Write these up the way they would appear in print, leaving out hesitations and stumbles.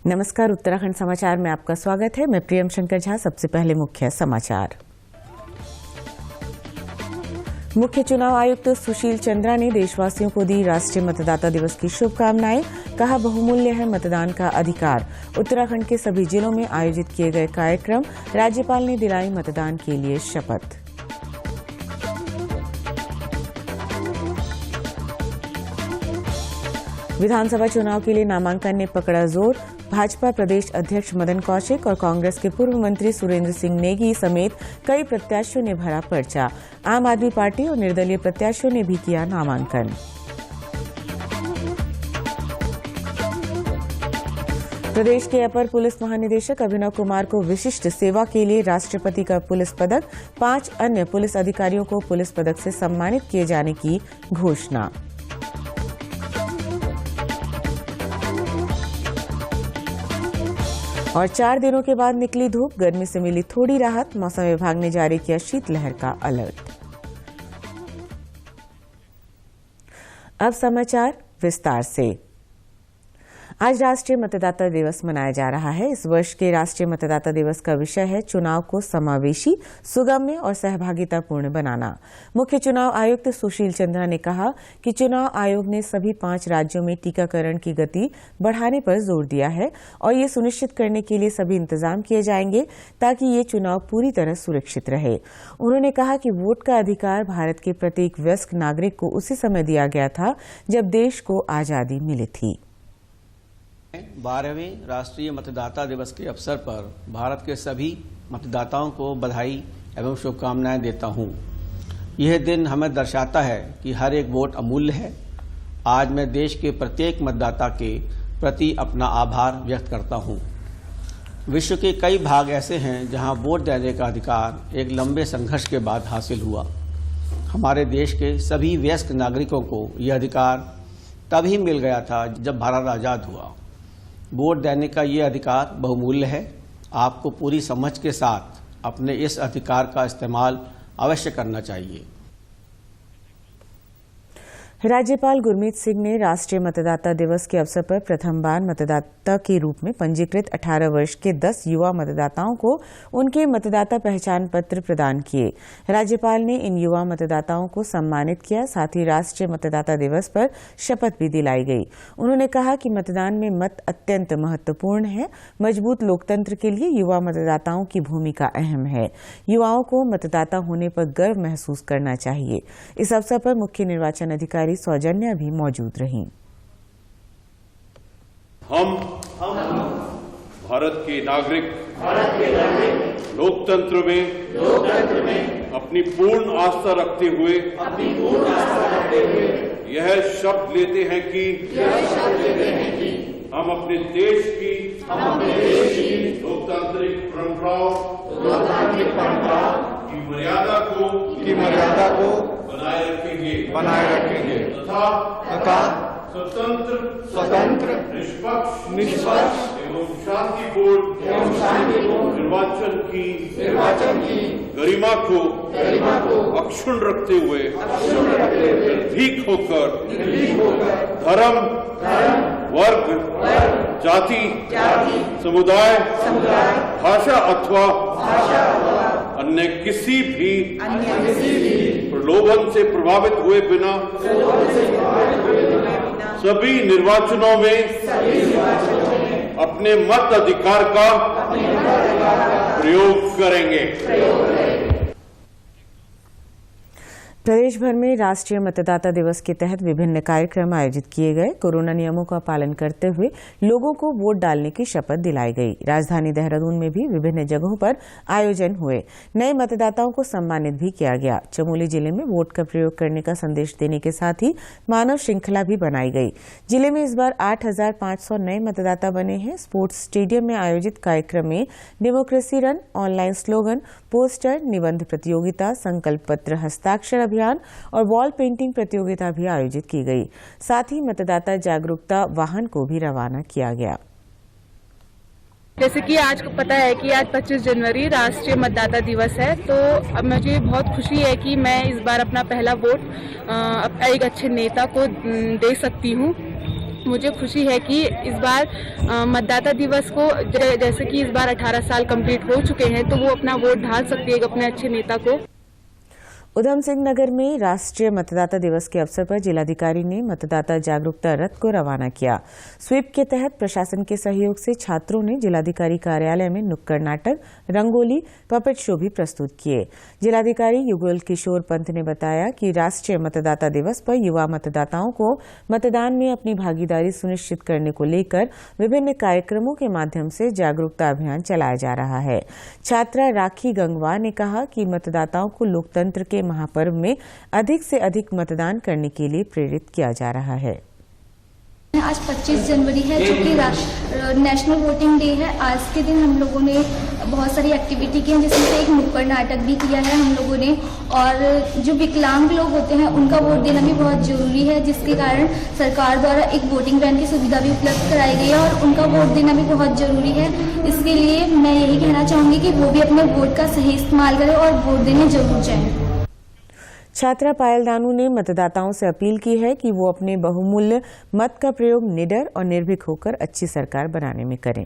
नमस्कार, उत्तराखंड समाचार में आपका स्वागत है। मैं प्रियम शंकर झा। सबसे पहले मुख्य समाचार। मुख्य चुनाव आयुक्त सुशील चंद्रा ने देशवासियों को दी राष्ट्रीय मतदाता दिवस की शुभकामनाएं। कहा, बहुमूल्य है मतदान का अधिकार। उत्तराखंड के सभी जिलों में आयोजित किए गए कार्यक्रम। राज्यपाल ने दिलाई मतदान के लिए शपथ। विधानसभा चुनाव के लिए नामांकन ने पकड़ा जोर। भाजपा प्रदेश अध्यक्ष मदन कौशिक और कांग्रेस के पूर्व मंत्री सुरेंद्र सिंह नेगी समेत कई प्रत्याशियों ने भरा पर्चा। आम आदमी पार्टी और निर्दलीय प्रत्याशियों ने भी किया नामांकन। प्रदेश के अपर पुलिस महानिदेशक अभिनव कुमार को विशिष्ट सेवा के लिए राष्ट्रपति का पुलिस पदक, 5 अन्य पुलिस अधिकारियों को पुलिस पदक से सम्मानित किए जाने की घोषणा। और 4 दिनों के बाद निकली धूप, गर्मी से मिली थोड़ी राहत। मौसम विभाग ने जारी किया शीतलहर का अलर्ट। अब समाचार विस्तार से। आज राष्ट्रीय मतदाता दिवस मनाया जा रहा है। इस वर्ष के राष्ट्रीय मतदाता दिवस का विषय है चुनाव को समावेशी, सुगम्य और सहभागितापूर्ण बनाना। मुख्य चुनाव आयुक्त सुशील चंद्रा ने कहा कि चुनाव आयोग ने सभी 5 राज्यों में टीकाकरण की गति बढ़ाने पर जोर दिया है और ये सुनिश्चित करने के लिए सभी इंतजाम किए जाएंगे ताकि ये चुनाव पूरी तरह सुरक्षित रहे। उन्होंने कहा कि वोट का अधिकार भारत के प्रत्येक वयस्क नागरिक को उसी समय दिया गया था जब देश को आजादी मिली थी। 12वें राष्ट्रीय मतदाता दिवस के अवसर पर भारत के सभी मतदाताओं को बधाई एवं शुभकामनाएं देता हूं। यह दिन हमें दर्शाता है कि हर एक वोट अमूल्य है। आज मैं देश के प्रत्येक मतदाता के प्रति अपना आभार व्यक्त करता हूं। विश्व के कई भाग ऐसे हैं जहां वोट देने का अधिकार एक लंबे संघर्ष के बाद हासिल हुआ। हमारे देश के सभी वयस्क नागरिकों को यह अधिकार तभी मिल गया था जब भारत आजाद हुआ। वोट देने का ये अधिकार बहुमूल्य है। आपको पूरी समझ के साथ अपने इस अधिकार का इस्तेमाल अवश्य करना चाहिए। राज्यपाल गुरमीत सिंह ने राष्ट्रीय मतदाता दिवस के अवसर पर प्रथम बार मतदाता के रूप में पंजीकृत 18 वर्ष के 10 युवा मतदाताओं को उनके मतदाता पहचान पत्र प्रदान किए। राज्यपाल ने इन युवा मतदाताओं को सम्मानित किया। साथ ही राष्ट्रीय मतदाता दिवस पर शपथ भी दिलाई गई। उन्होंने कहा कि मतदान में मत अत्यंत महत्वपूर्ण है। मजबूत लोकतंत्र के लिए युवा मतदाताओं की भूमिका अहम है। युवाओं को मतदाता होने पर गर्व महसूस करना चाहिए। इस अवसर पर मुख्य निर्वाचन अधिकारी सौजन्या भी मौजूद रहीं। हम भारत के नागरिक लोकतंत्र में अपनी पूर्ण आस्था रखते हुए यह शपथ लेते हैं कि हम अपने देश की लोकतांत्रिक परंपराओं की मर्यादा को बनाए रखेंगे तथा स्वतंत्र निष्पक्ष एवं शांतिपूर्ण निर्वाचन की गरिमा को अक्षुण्ण रखते हुए निर्भीक होकर धर्म, वर्ग, जाति, समुदाय, भाषा अथवा अन्य किसी भी प्रलोभन से प्रभावित हुए बिना सभी निर्वाचनों में अपने मत अधिकार का प्रयोग करेंगे। प्रदेश भर में राष्ट्रीय मतदाता दिवस के तहत विभिन्न कार्यक्रम आयोजित किए गए। कोरोना नियमों का पालन करते हुए लोगों को वोट डालने की शपथ दिलाई गई। राजधानी देहरादून में भी विभिन्न जगहों पर आयोजन हुए। नए मतदाताओं को सम्मानित भी किया गया। चमोली जिले में वोट का प्रयोग करने का संदेश देने के साथ ही मानव श्रृंखला भी बनाई गई। जिले में इस बार 8,500 नए मतदाता बने हैं। स्पोर्ट्स स्टेडियम में आयोजित कार्यक्रम में democracy run, online slogan, poster, निबंध प्रतियोगिता, संकल्प पत्र हस्ताक्षर अभियान और वॉल पेंटिंग प्रतियोगिता भी आयोजित की गई। साथ ही मतदाता जागरूकता वाहन को भी रवाना किया गया। जैसे कि आज को पता है कि आज 25 जनवरी राष्ट्रीय मतदाता दिवस है, तो अब मुझे बहुत खुशी है कि मैं इस बार अपना पहला वोट एक अच्छे नेता को दे सकती हूँ। मुझे खुशी है कि इस बार मतदाता दिवस को जैसे कि इस बार 18 साल कंप्लीट हो चुके हैं, तो वो अपना वोट डाल सकती है अपने अच्छे नेता को। उधम सिंह नगर में राष्ट्रीय मतदाता दिवस के अवसर पर जिलाधिकारी ने मतदाता जागरूकता रथ को रवाना किया। स्वीप के तहत प्रशासन के सहयोग से छात्रों ने जिलाधिकारी कार्यालय में नुक्कड़ नाटक, रंगोली, पपेट शो भी प्रस्तुत किए। जिलाधिकारी युगल किशोर पंत ने बताया कि राष्ट्रीय मतदाता दिवस पर युवा मतदाताओं को मतदान में अपनी भागीदारी सुनिश्चित करने को लेकर विभिन्न कार्यक्रमों के माध्यम से जागरूकता अभियान चलाया जा रहा है। छात्रा राखी गंगवा ने कहा कि मतदाताओं को लोकतंत्र के महापर्व में अधिक से अधिक मतदान करने के लिए प्रेरित किया जा रहा है। आज 25 जनवरी है, जो कि नेशनल वोटिंग डे है। आज के दिन हम लोगों ने बहुत सारी एक्टिविटी की है, जिसमें से एक नुक्कड़ नाटक भी किया है हम लोगों ने। और जो विकलांग लोग होते हैं उनका वोट देना भी बहुत जरूरी है, जिसके कारण सरकार द्वारा एक वोटिंग वैन की सुविधा भी उपलब्ध कराई गई है और उनका वोट देना भी बहुत जरूरी है। इसके लिए मैं यही कहना चाहूंगी कि वो भी अपने वोट का सही इस्तेमाल करें और वोट देने जरूर जाएं। छात्रा पायल दानू ने मतदाताओं से अपील की है कि वो अपने बहुमूल्य मत का प्रयोग निडर और निर्भीक होकर अच्छी सरकार बनाने में करें।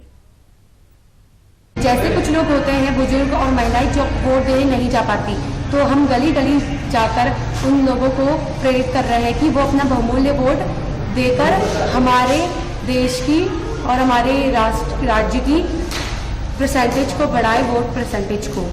जैसे कुछ लोग होते हैं बुजुर्ग और महिलाएं जो वोट देने नहीं जा पाती, तो हम गली गली जाकर उन लोगों को प्रेरित कर रहे हैं कि वो अपना बहुमूल्य वोट देकर हमारे देश की और हमारे राज्य की परसेंटेज को बढ़ाए, वोट परसेंटेज को।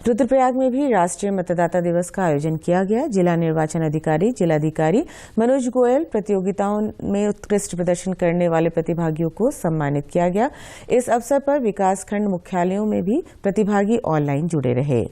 रुद्रप्रयाग में भी राष्ट्रीय मतदाता दिवस का आयोजन किया गया। जिला निर्वाचन अधिकारी जिलाधिकारी मनोज गोयल प्रतियोगिताओं में उत्कृष्ट प्रदर्शन करने वाले प्रतिभागियों को सम्मानित किया गया। इस अवसर पर विकासखंड मुख्यालयों में भी प्रतिभागी ऑनलाइन जुड़े रहे।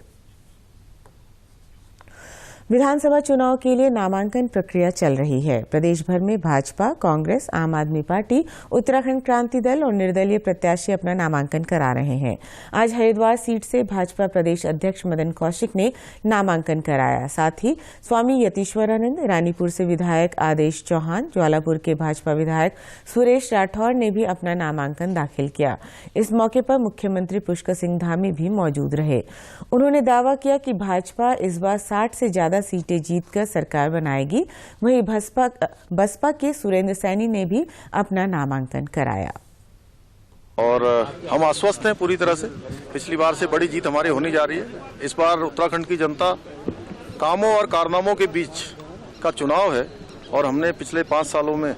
विधानसभा चुनाव के लिए नामांकन प्रक्रिया चल रही है। प्रदेश भर में भाजपा, कांग्रेस, आम आदमी पार्टी, उत्तराखंड क्रांति दल और निर्दलीय प्रत्याशी अपना नामांकन करा रहे हैं। आज हरिद्वार सीट से भाजपा प्रदेश अध्यक्ष मदन कौशिक ने नामांकन कराया। साथ ही स्वामी यतीश्वरानंद, रानीपुर से विधायक आदेश चौहान, ज्वालापुर के भाजपा विधायक सुरेश राठौर ने भी अपना नामांकन दाखिल किया। इस मौके पर मुख्यमंत्री पुष्कर सिंह धामी भी मौजूद रहे। उन्होंने दावा किया कि भाजपा इस बार 60 से ज्यादा सीटें जीतकर सरकार बनाएगी। वहीं बसपा के सुरेंद्र सैनी ने भी अपना नामांकन कराया। और हम आश्वस्त हैं पूरी तरह से। पिछली बार से बड़ी जीत हमारी होने जा रही है। इस बार उत्तराखंड की जनता कामों और कारनामों के बीच का चुनाव है और हमने पिछले 5 सालों में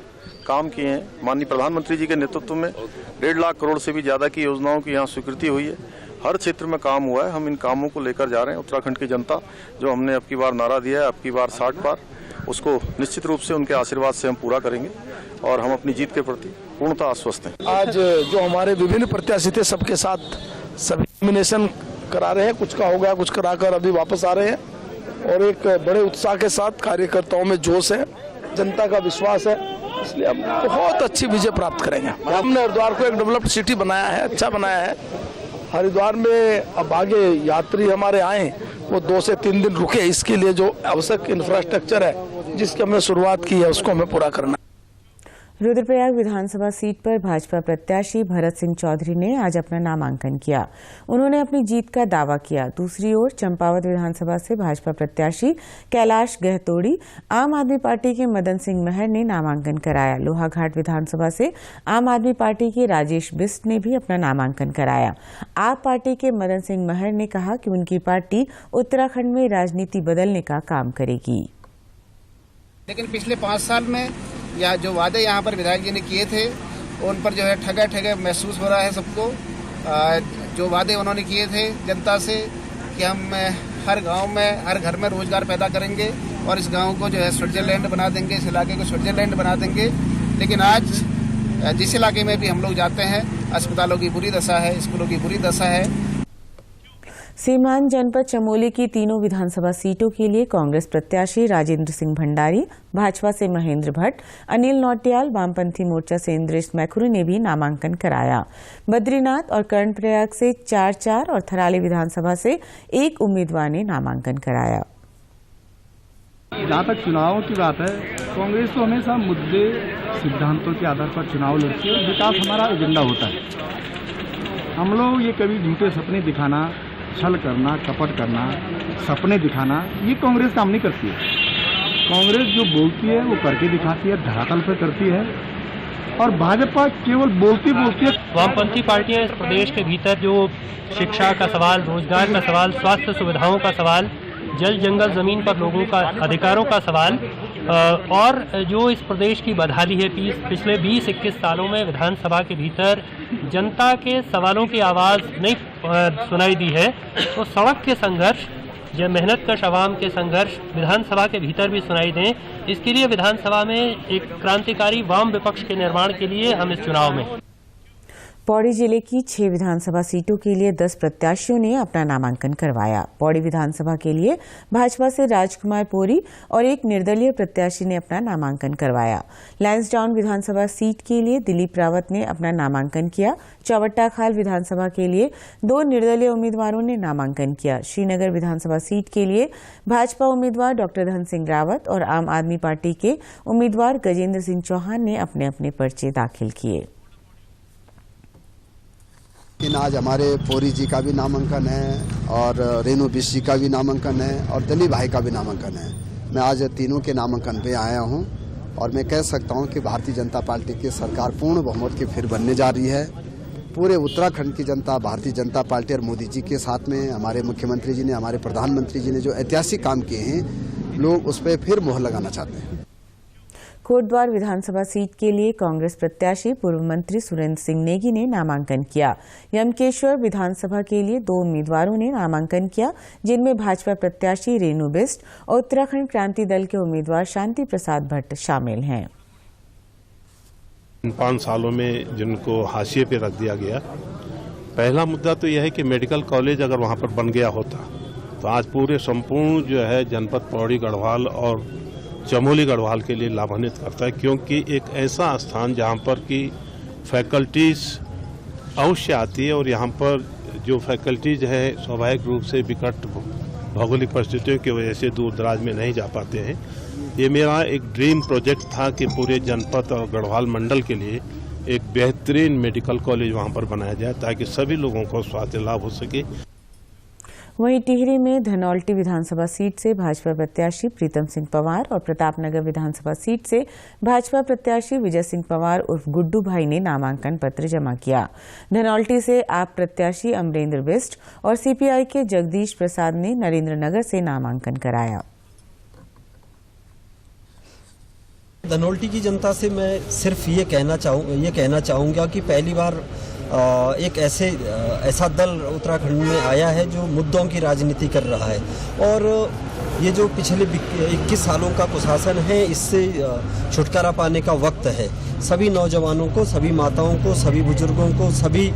काम किए हैं। माननीय प्रधानमंत्री जी के नेतृत्व में 1.5 लाख करोड़ से भी ज्यादा की योजनाओं की यहाँ स्वीकृति हुई है। हर क्षेत्र में काम हुआ है। हम इन कामों को लेकर जा रहे हैं। उत्तराखंड की जनता जो हमने अब की बार नारा दिया है, अब की बार 60 पार, उसको निश्चित रूप से उनके आशीर्वाद से हम पूरा करेंगे और हम अपनी जीत के प्रति पूर्णतः आश्वस्त हैं। आज जो हमारे विभिन्न प्रत्याशी थे सबके साथ सभी नॉमिनेशन करा रहे हैं। कुछ का हो गया, कुछ कराकर अभी वापस आ रहे हैं और एक बड़े उत्साह के साथ कार्यकर्ताओं में जोश है, जनता का विश्वास है, इसलिए हम बहुत अच्छी विजय प्राप्त करेंगे। हमने हरिद्वार को एक डेवलप्ड सिटी बनाया है, अच्छा बनाया है। हरिद्वार में अब आगे यात्री हमारे आए वो 2 से 3 दिन रुके, इसके लिए जो आवश्यक इंफ्रास्ट्रक्चर है जिसकी हमने शुरुआत की है उसको हमें पूरा करना है। रुद्रप्रयाग विधानसभा सीट पर भाजपा प्रत्याशी भरत सिंह चौधरी ने आज अपना नामांकन किया। उन्होंने अपनी जीत का दावा किया। दूसरी ओर चंपावत विधानसभा से भाजपा प्रत्याशी कैलाश गहतोड़ी, आम आदमी पार्टी के मदन सिंह महर ने नामांकन कराया। लोहाघाट विधानसभा से आम आदमी पार्टी के राजेश बिस्ट ने भी अपना नामांकन कराया। आप पार्टी के मदन सिंह महर ने कहा कि उनकी पार्टी उत्तराखंड में राजनीति बदलने का काम करेगी। लेकिन पिछले 5 साल में या जो वादे यहाँ पर विधायक जी ने किए थे उन पर जो है ठगा महसूस हो रहा है सबको। जो वादे उन्होंने किए थे जनता से कि हम हर गांव में, हर घर में रोजगार पैदा करेंगे और इस गांव को जो है स्विट्जरलैंड बना देंगे, इस इलाके को स्विट्जरलैंड बना देंगे। लेकिन आज जिस इलाके में भी हम लोग जाते हैं, अस्पतालों की बुरी दशा है, स्कूलों की बुरी दशा है। सीमांत जनपद चमोली की तीनों विधानसभा सीटों के लिए कांग्रेस प्रत्याशी राजेंद्र सिंह भंडारी, भाजपा से महेंद्र भट्ट, अनिल नौटियाल, वामपंथी मोर्चा से इंद्रेश मैखुरी ने भी नामांकन कराया। बद्रीनाथ और कर्णप्रयाग से 4-4 और थराली विधानसभा से 1 उम्मीदवार ने नामांकन कराया। जहाँ तक चुनाव की बात है, कांग्रेस तो हमेशा मुद्दे सिद्धांतों के आधार पर चुनाव लड़ती है। विकास हमारा एजेंडा होता है। हम लोग ये कभी झूठे सपने दिखाना, छल करना, कपट करना, सपने दिखाना, ये कांग्रेस काम नहीं करती है। कांग्रेस जो बोलती है वो करके दिखाती है, धरातल पर करती है और भाजपा केवल बोलती बोलती है। वामपंथी पार्टियां इस प्रदेश के भीतर जो शिक्षा का सवाल, रोजगार का सवाल, स्वास्थ्य सुविधाओं का सवाल, जल जंगल जमीन पर लोगों का अधिकारों का सवाल और जो इस प्रदेश की बदहाली है पिछले 20-21 सालों में विधानसभा के भीतर जनता के सवालों की आवाज़ नहीं सुनाई दी है, तो सड़क के संघर्ष, जो मेहनतकश आवाम के संघर्ष विधानसभा के भीतर भी सुनाई दें, इसके लिए विधानसभा में एक क्रांतिकारी वाम विपक्ष के निर्माण के लिए हम इस चुनाव में। पौड़ी जिले की 6 विधानसभा सीटों के लिए 10 प्रत्याशियों ने अपना नामांकन करवाया। पौड़ी विधानसभा के लिए भाजपा से राजकुमार पोरी और एक निर्दलीय प्रत्याशी ने अपना नामांकन करवाया। लैंसडाउन विधानसभा सीट के लिए दिलीप रावत ने अपना नामांकन किया। चौवट्टाखाल विधानसभा के लिए 2 निर्दलीय उम्मीदवारों ने नामांकन किया। श्रीनगर विधानसभा सीट के लिए भाजपा उम्मीदवार डॉक्टर धन सिंह रावत और आम आदमी पार्टी के उम्मीदवार गजेंद्र सिंह चौहान ने अपने अपने पर्चे दाखिल किए। आज हमारे पोरी जी का भी नामांकन है और रेणु बिश जी का भी नामांकन है और दिलीप भाई का भी नामांकन है। मैं आज तीनों के नामांकन पे आया हूं और मैं कह सकता हूं कि भारतीय जनता पार्टी की सरकार पूर्ण बहुमत की फिर बनने जा रही है। पूरे उत्तराखंड की जनता भारतीय जनता पार्टी और मोदी जी के साथ में, हमारे मुख्यमंत्री जी ने, हमारे प्रधानमंत्री जी ने जो ऐतिहासिक काम किए हैं, लोग उस पर फिर मोहर लगाना चाहते हैं। कोटद्वार विधानसभा सीट के लिए कांग्रेस प्रत्याशी पूर्व मंत्री सुरेंद्र सिंह नेगी ने नामांकन किया। यमकेश्वर विधानसभा के लिए 2 उम्मीदवारों ने नामांकन किया, जिनमें भाजपा प्रत्याशी रेणु बिस्ट और उत्तराखंड क्रांति दल के उम्मीदवार शांति प्रसाद भट्ट शामिल हैं। इन 5 सालों में जिनको हाशिए पे रख दिया गया, पहला मुद्दा तो यह है कि मेडिकल कॉलेज अगर वहां पर बन गया होता तो आज पूरे संपूर्ण जो है जनपद पौड़ी गढ़वाल और चमोली गढ़वाल के लिए लाभान्वित करता है, क्योंकि एक ऐसा स्थान जहां पर की फैकल्टीज अवश्य आती है और यहां पर जो फैकल्टीज है स्वाभाविक रूप से विकट भौगोलिक परिस्थितियों की वजह से दूर दराज में नहीं जा पाते हैं। ये मेरा एक ड्रीम प्रोजेक्ट था कि पूरे जनपद और गढ़वाल मंडल के लिए एक बेहतरीन मेडिकल कॉलेज वहां पर बनाया जाए ताकि सभी लोगों को स्वास्थ्य लाभ हो सके। वहीं टिहरी में धनौल्टी विधानसभा सीट से भाजपा प्रत्याशी प्रीतम सिंह पंवार और प्रतापनगर विधानसभा सीट से भाजपा प्रत्याशी विजय सिंह पंवार उर्फ गुड्डू भाई ने नामांकन पत्र जमा किया। धनौल्टी से आप प्रत्याशी अमरेंद्र बिस्ट और सीपीआई के जगदीश प्रसाद ने नरेंद्रनगर से नामांकन कराया। धनौल्टी की जनता से मैं सिर्फ ये कहना चाहूँगा कि पहली बार एक ऐसा दल उत्तराखंड में आया है जो मुद्दों की राजनीति कर रहा है और ये जो पिछले 21 सालों का कुशासन है, इससे छुटकारा पाने का वक्त है। सभी नौजवानों को, सभी माताओं को, सभी बुजुर्गों को, सभी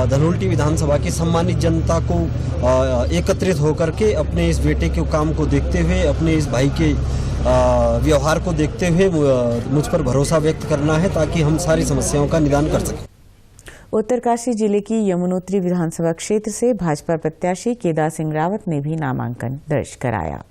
धनौल्टी विधानसभा की सम्मानित जनता को एकत्रित होकर के अपने इस बेटे के काम को देखते हुए, अपने इस भाई के व्यवहार को देखते हुए मुझ पर भरोसा व्यक्त करना है ताकि हम सारी समस्याओं का निदान कर सकें। उत्तरकाशी जिले की यमुनोत्री विधानसभा क्षेत्र से भाजपा प्रत्याशी केदार सिंह रावत ने भी नामांकन दर्ज कराया।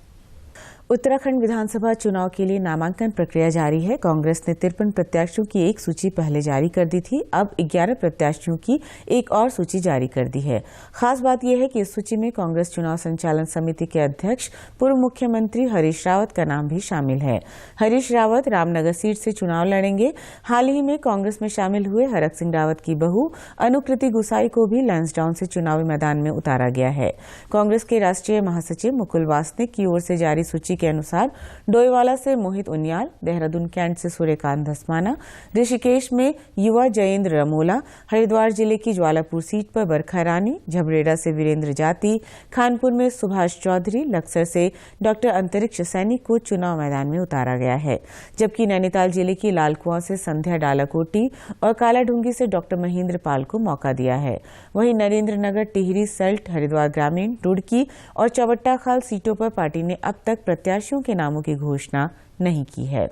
उत्तराखंड विधानसभा चुनाव के लिए नामांकन प्रक्रिया जारी है। कांग्रेस ने 53 प्रत्याशियों की एक सूची पहले जारी कर दी थी, अब 11 प्रत्याशियों की एक और सूची जारी कर दी है। खास बात यह है कि इस सूची में कांग्रेस चुनाव संचालन समिति के अध्यक्ष पूर्व मुख्यमंत्री हरीश रावत का नाम भी शामिल है। हरीश रावत रामनगर सीट से चुनाव लड़ेंगे। हाल ही में कांग्रेस में शामिल हुए हरक सिंह रावत की बहू अनुकृति गुसाई को भी लैंसडाउन से चुनावी मैदान में उतारा गया है। कांग्रेस के राष्ट्रीय महासचिव मुकुल वासनिक की ओर से जारी सूची के अनुसार डोईवाला से मोहित उनियाल, देहरादून कैंट से सूर्यकांत धस्माना, ऋषिकेश में युवा जयेंद्र रमोला, हरिद्वार जिले की ज्वालापुर सीट पर बरखा रानी, झबरेड़ा से वीरेंद्र जाति, खानपुर में सुभाष चौधरी, लक्सर से डॉक्टर अंतरिक्ष सैनी को चुनाव मैदान में उतारा गया है। जबकि नैनीताल जिले की लालकुआं से संध्या डालाकोटी और कालाढूंगी से डॉक्टर महेंद्र पाल को मौका दिया है। वहीं नरेंद्रनगर, टिहरी, सल्ट, हरिद्वार ग्रामीण, रुड़की और चौवट्टाखाल सीटों पर पार्टी ने अब तक प्रत्याशियों के नामों की घोषणा नहीं की है।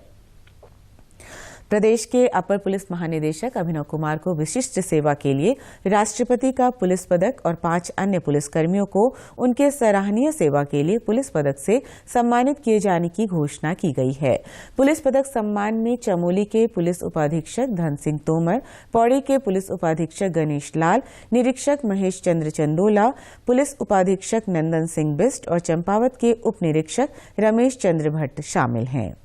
प्रदेश के अपर पुलिस महानिदेशक अभिनव कुमार को विशिष्ट सेवा के लिए राष्ट्रपति का पुलिस पदक और 5 अन्य पुलिसकर्मियों को उनके सराहनीय सेवा के लिए पुलिस पदक से सम्मानित किए जाने की घोषणा की गई है। पुलिस पदक सम्मान में चमोली के पुलिस उपाधीक्षक धन सिंह तोमर, पौड़ी के पुलिस उपाधीक्षक गणेश लाल, निरीक्षक महेश चंद्र चंदोला, पुलिस उपाधीक्षक नंदन सिंह बिस्ट और चंपावत के उप निरीक्षक रमेश चंद्र भट्ट शामिल हैं।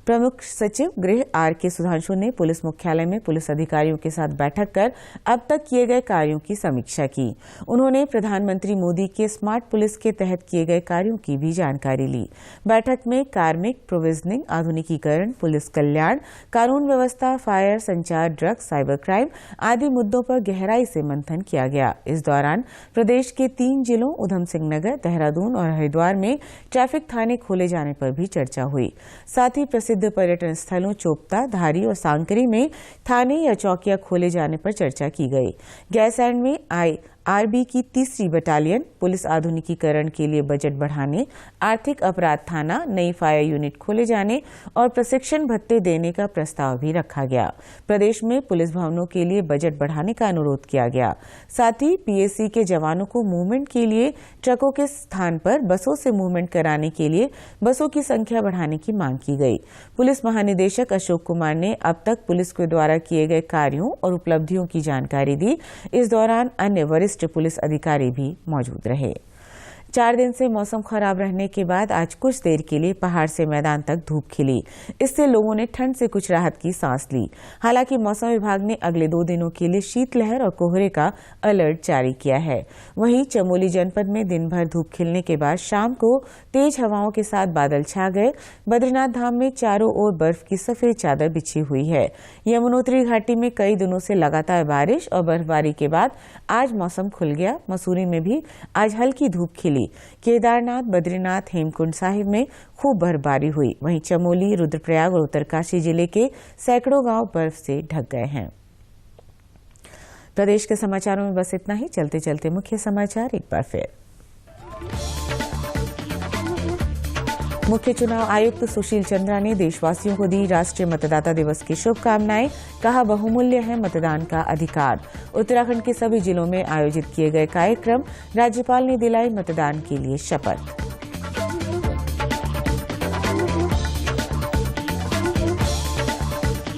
प्रमुख सचिव गृह R.K. सुधांशु ने पुलिस मुख्यालय में पुलिस अधिकारियों के साथ बैठक कर अब तक किए गए कार्यों की समीक्षा की। उन्होंने प्रधानमंत्री मोदी के स्मार्ट पुलिस के तहत किए गए कार्यों की भी जानकारी ली। बैठक में कार्मिक, प्रोविजनिंग, आधुनिकीकरण, पुलिस कल्याण, कानून व्यवस्था, फायर, संचार, ड्रग्स, साइबर क्राइम आदि मुद्दों पर गहराई से मंथन किया गया। इस दौरान प्रदेश के 3 जिलों उधम सिंह नगर, देहरादून और हरिद्वार में ट्रैफिक थाने खोले जाने पर भी चर्चा हुई। साथ ही प्रसिद्ध पर्यटन स्थलों चोपता, धारी और सांकरी में थाने या चौकियां खोले जाने पर चर्चा की गई। गैरसैंण में IRB की 3री बटालियन, पुलिस आधुनिकीकरण के लिए बजट बढ़ाने, आर्थिक अपराध थाना, नई फायर यूनिट खोले जाने और प्रशिक्षण भत्ते देने का प्रस्ताव भी रखा गया। प्रदेश में पुलिस भवनों के लिए बजट बढ़ाने का अनुरोध किया गया। साथ ही PSC के जवानों को मूवमेंट के लिए ट्रकों के स्थान पर बसों से मूवमेंट कराने के लिए बसों की संख्या बढ़ाने की मांग की गई। पुलिस महानिदेशक अशोक कुमार ने अब तक पुलिस के द्वारा किए गए कार्यों और उपलब्धियों की जानकारी दी। इस दौरान अन्य वरिष्ठ पुलिस अधिकारी भी मौजूद रहे। 4 दिन से मौसम खराब रहने के बाद आज कुछ देर के लिए पहाड़ से मैदान तक धूप खिली। इससे लोगों ने ठंड से कुछ राहत की सांस ली। हालांकि मौसम विभाग ने अगले 2 दिनों के लिए शीतलहर और कोहरे का अलर्ट जारी किया है। वहीं चमोली जनपद में दिन भर धूप खिलने के बाद शाम को तेज हवाओं के साथ बादल छा गए। बद्रीनाथ धाम में चारों ओर बर्फ की सफेद चादर बिछी हुई है। यमुनोत्री घाटी में कई दिनों से लगातार बारिश और बर्फबारी के बाद आज मौसम खुल गया। मसूरी में भी आज हल्की धूप खिली। केदारनाथ, बद्रीनाथ, हेमकुंड साहिब में खूब बर्फबारी हुई। वहीं चमोली, रुद्रप्रयाग और उत्तरकाशी जिले के सैकड़ों गांव बर्फ से ढक गए हैं। प्रदेश के समाचारों में बस इतना ही। चलते चलते मुख्य समाचार एक बार फिर। मुख्य चुनाव आयुक्त सुशील चंद्रा ने देशवासियों को दी राष्ट्रीय मतदाता दिवस की शुभकामनाएं। कहा, बहुमूल्य है मतदान का अधिकार। उत्तराखंड के सभी जिलों में आयोजित किए गए कार्यक्रम। राज्यपाल ने दिलाई मतदान के लिए शपथ।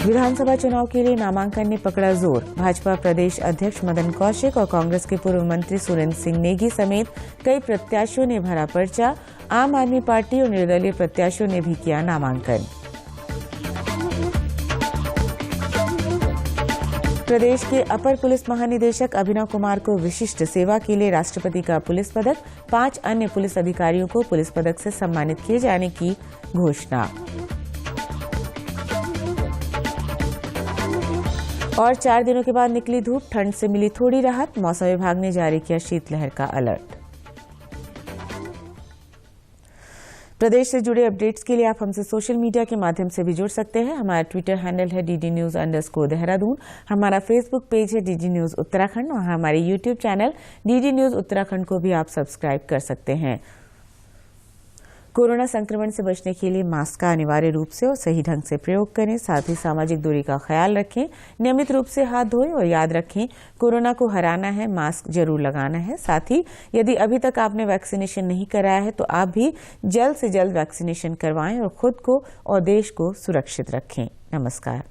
विधानसभा चुनाव के लिए नामांकन ने पकड़ा जोर। भाजपा प्रदेश अध्यक्ष मदन कौशिक और कांग्रेस के पूर्व मंत्री सुरेंद्र सिंह नेगी समेत कई प्रत्याशियों ने भरा पर्चा। आम आदमी पार्टी और निर्दलीय प्रत्याशियों ने भी किया नामांकन। प्रदेश के अपर पुलिस महानिदेशक अभिनव कुमार को विशिष्ट सेवा के लिए राष्ट्रपति का पुलिस पदक। 5 अन्य पुलिस अधिकारियों को पुलिस पदक से सम्मानित किए जाने की घोषणा। और 4 दिनों के बाद निकली धूप, ठंड से मिली थोड़ी राहत। मौसम विभाग ने जारी किया शीतलहर का अलर्ट। प्रदेश से जुड़े अपडेट्स के लिए आप हमसे सोशल मीडिया के माध्यम से भी जुड़ सकते हैं। हमारा ट्विटर हैंडल है DD News_देहरादून। हमारा फेसबुक पेज है DD News उत्तराखंड और हमारे YouTube channel DD News Uttarakhand को भी आप सब्सक्राइब कर सकते हैं। कोरोना संक्रमण से बचने के लिए मास्क का अनिवार्य रूप से और सही ढंग से प्रयोग करें। साथ ही सामाजिक दूरी का ख्याल रखें। नियमित रूप से हाथ धोएं और याद रखें, कोरोना को हराना है, मास्क जरूर लगाना है। साथ ही यदि अभी तक आपने वैक्सीनेशन नहीं कराया है तो आप भी जल्द से जल्द वैक्सीनेशन करवाएं और खुद को और देश को सुरक्षित रखें। नमस्कार।